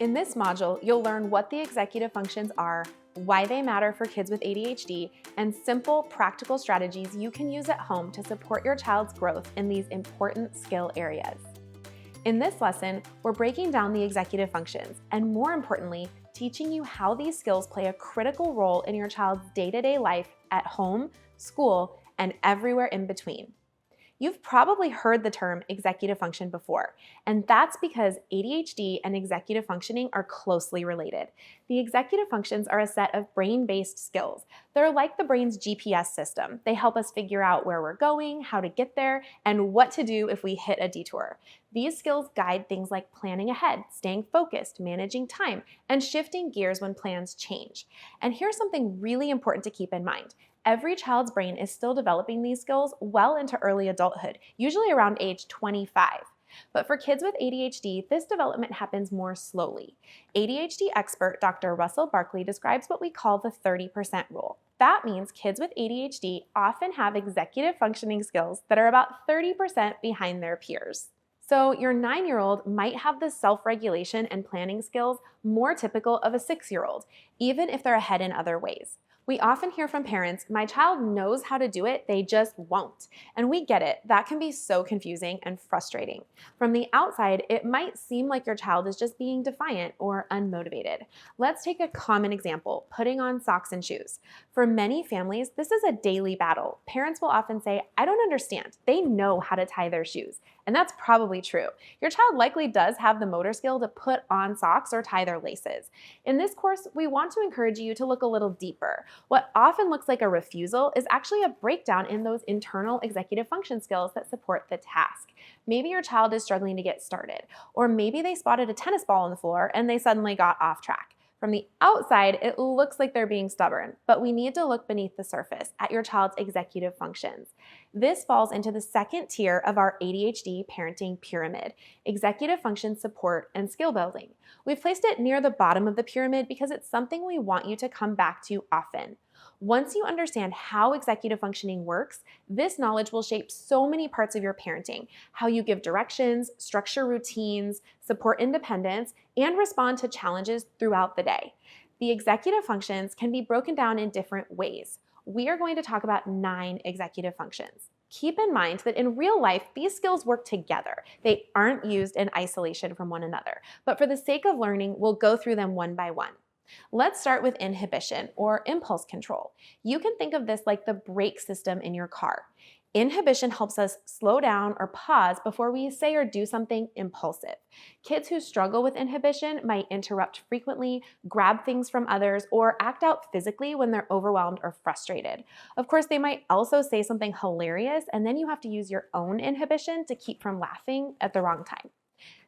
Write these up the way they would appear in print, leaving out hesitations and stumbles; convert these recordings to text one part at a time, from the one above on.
In this module, you'll learn what the executive functions are, why they matter for kids with ADHD, and simple, practical strategies you can use at home to support your child's growth in these important skill areas. In this lesson, we're breaking down the executive functions and, more importantly, teaching you how these skills play a critical role in your child's day-to-day life at home, school, and everywhere in between. You've probably heard the term executive function before, and that's because ADHD and executive functioning are closely related. The executive functions are a set of brain-based skills. They're like the brain's GPS system. They help us figure out where we're going, how to get there, and what to do if we hit a detour. These skills guide things like planning ahead, staying focused, managing time, and shifting gears when plans change. And here's something really important to keep in mind. Every child's brain is still developing these skills well into early adulthood, usually around age 25. But for kids with ADHD, this development happens more slowly. ADHD expert Dr. Russell Barkley describes what we call the 30% rule. That means kids with ADHD often have executive functioning skills that are about 30% behind their peers. So your 9-year-old might have the self-regulation and planning skills more typical of a 6-year-old, even if they're ahead in other ways. We often hear from parents, "My child knows how to do it, they just won't." And we get it. That can be so confusing and frustrating. From the outside, it might seem like your child is just being defiant or unmotivated. Let's take a common example, putting on socks and shoes. For many families, this is a daily battle. Parents will often say, "I don't understand. They know how to tie their shoes." And that's probably true. Your child likely does have the motor skill to put on socks or tie their laces. In this course, we want to encourage you to look a little deeper. What often looks like a refusal is actually a breakdown in those internal executive function skills that support the task. Maybe your child is struggling to get started, or maybe they spotted a tennis ball on the floor and they suddenly got off track. From the outside, it looks like they're being stubborn, but we need to look beneath the surface at your child's executive functions. This falls into the second tier of our ADHD parenting pyramid, executive function support and skill building. We've placed it near the bottom of the pyramid because it's something we want you to come back to often. Once you understand how executive functioning works, this knowledge will shape so many parts of your parenting: how you give directions, structure routines, support independence, and respond to challenges throughout the day. The executive functions can be broken down in different ways. We are going to talk about 9 executive functions. Keep in mind that in real life, these skills work together. They aren't used in isolation from one another, but for the sake of learning, we'll go through them one by one. Let's start with inhibition, or impulse control. You can think of this like the brake system in your car. Inhibition helps us slow down or pause before we say or do something impulsive. Kids who struggle with inhibition might interrupt frequently, grab things from others, or act out physically when they're overwhelmed or frustrated. Of course, they might also say something hilarious, and then you have to use your own inhibition to keep from laughing at the wrong time.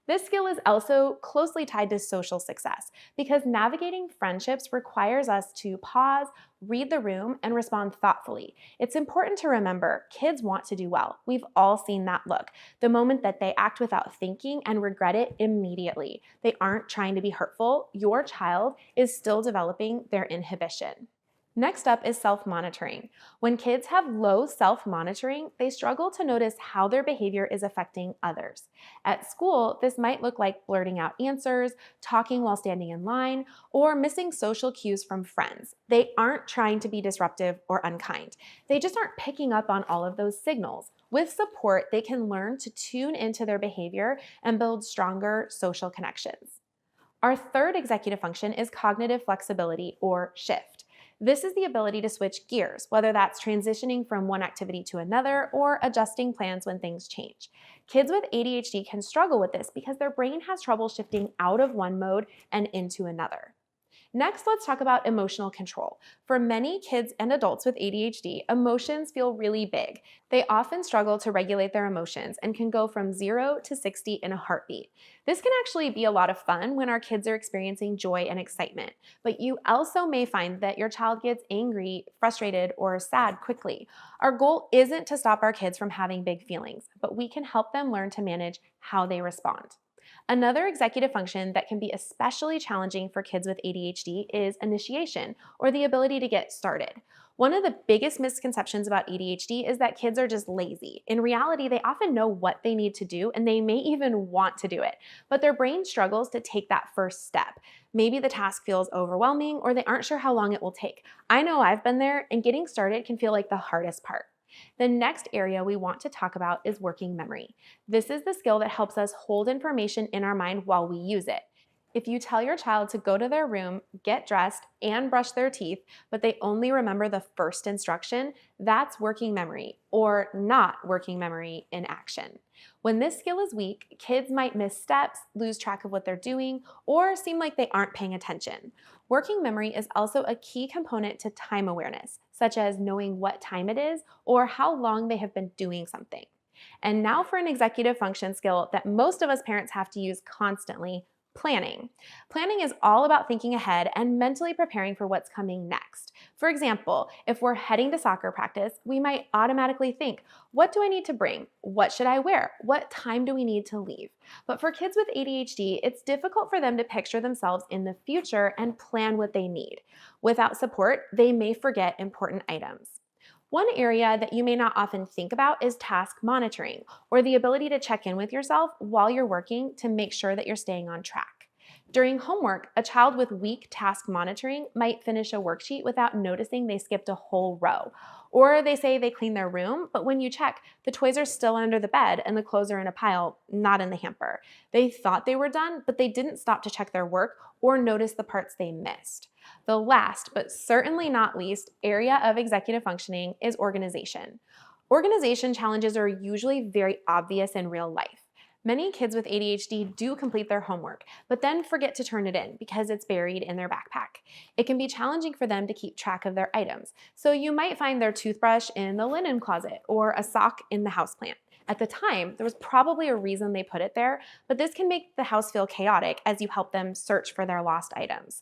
This skill is also closely tied to social success because navigating friendships requires us to pause, read the room, and respond thoughtfully. It's important to remember kids want to do well. We've all seen that look, the moment that they act without thinking and regret it immediately. They aren't trying to be hurtful. Your child is still developing their inhibition. Next up is self-monitoring. When kids have low self-monitoring, they struggle to notice how their behavior is affecting others. At school, this might look like blurting out answers, talking while standing in line, or missing social cues from friends. They aren't trying to be disruptive or unkind. They just aren't picking up on all of those signals. With support, they can learn to tune into their behavior and build stronger social connections. Our third executive function is cognitive flexibility, or shift. This is the ability to switch gears, whether that's transitioning from one activity to another or adjusting plans when things change. Kids with ADHD can struggle with this because their brain has trouble shifting out of one mode and into another. Next, let's talk about emotional control. For many kids and adults with ADHD, emotions feel really big. They often struggle to regulate their emotions and can go from 0 to 60 in a heartbeat. This can actually be a lot of fun when our kids are experiencing joy and excitement, but you also may find that your child gets angry, frustrated, or sad quickly. Our goal isn't to stop our kids from having big feelings, but we can help them learn to manage how they respond. Another executive function that can be especially challenging for kids with ADHD is initiation, or the ability to get started. One of the biggest misconceptions about ADHD is that kids are just lazy. In reality, they often know what they need to do and they may even want to do it, but their brain struggles to take that first step. Maybe the task feels overwhelming or they aren't sure how long it will take. I know I've been there, and getting started can feel like the hardest part. The next area we want to talk about is working memory. This is the skill that helps us hold information in our mind while we use it. If you tell your child to go to their room, get dressed, and brush their teeth, but they only remember the first instruction, that's working memory, or not working memory in action. When this skill is weak, kids might miss steps, lose track of what they're doing, or seem like they aren't paying attention. Working memory is also a key component to time awareness, such as knowing what time it is or how long they have been doing something. And now for an executive function skill that most of us parents have to use constantly: planning. Planning is all about thinking ahead and mentally preparing for what's coming next. For example, if we're heading to soccer practice, we might automatically think, what do I need to bring? What should I wear? What time do we need to leave? But for kids with ADHD, it's difficult for them to picture themselves in the future and plan what they need. Without support, they may forget important items. One area that you may not often think about is task monitoring, or the ability to check in with yourself while you're working to make sure that you're staying on track. During homework, a child with weak task monitoring might finish a worksheet without noticing they skipped a whole row. Or they say they cleaned their room, but when you check, the toys are still under the bed and the clothes are in a pile, not in the hamper. They thought they were done, but they didn't stop to check their work or notice the parts they missed. The last, but certainly not least, area of executive functioning is organization. Organization challenges are usually very obvious in real life. Many kids with ADHD do complete their homework, but then forget to turn it in because it's buried in their backpack. It can be challenging for them to keep track of their items, so you might find their toothbrush in the linen closet or a sock in the houseplant. At the time, there was probably a reason they put it there, but this can make the house feel chaotic as you help them search for their lost items.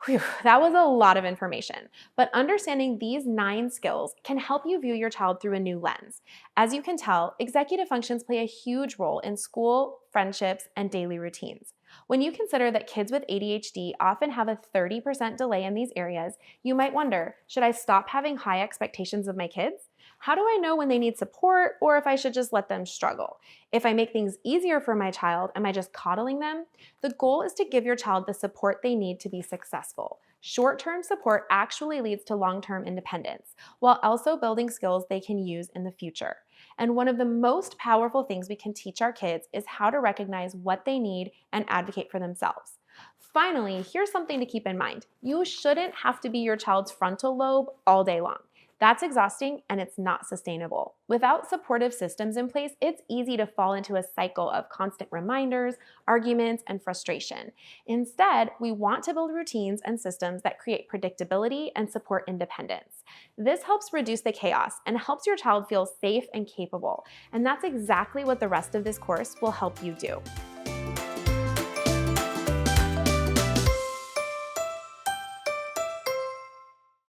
Whew, that was a lot of information, but understanding these 9 skills can help you view your child through a new lens. As you can tell, executive functions play a huge role in school, friendships, and daily routines. When you consider that kids with ADHD often have a 30% delay in these areas, you might wonder, should I stop having high expectations of my kids? How do I know when they need support or if I should just let them struggle? If I make things easier for my child, am I just coddling them? The goal is to give your child the support they need to be successful. Short-term support actually leads to long-term independence, while also building skills they can use in the future. And one of the most powerful things we can teach our kids is how to recognize what they need and advocate for themselves. Finally, here's something to keep in mind. You shouldn't have to be your child's frontal lobe all day long. That's exhausting and it's not sustainable. Without supportive systems in place, it's easy to fall into a cycle of constant reminders, arguments, and frustration. Instead, we want to build routines and systems that create predictability and support independence. This helps reduce the chaos and helps your child feel safe and capable. And that's exactly what the rest of this course will help you do.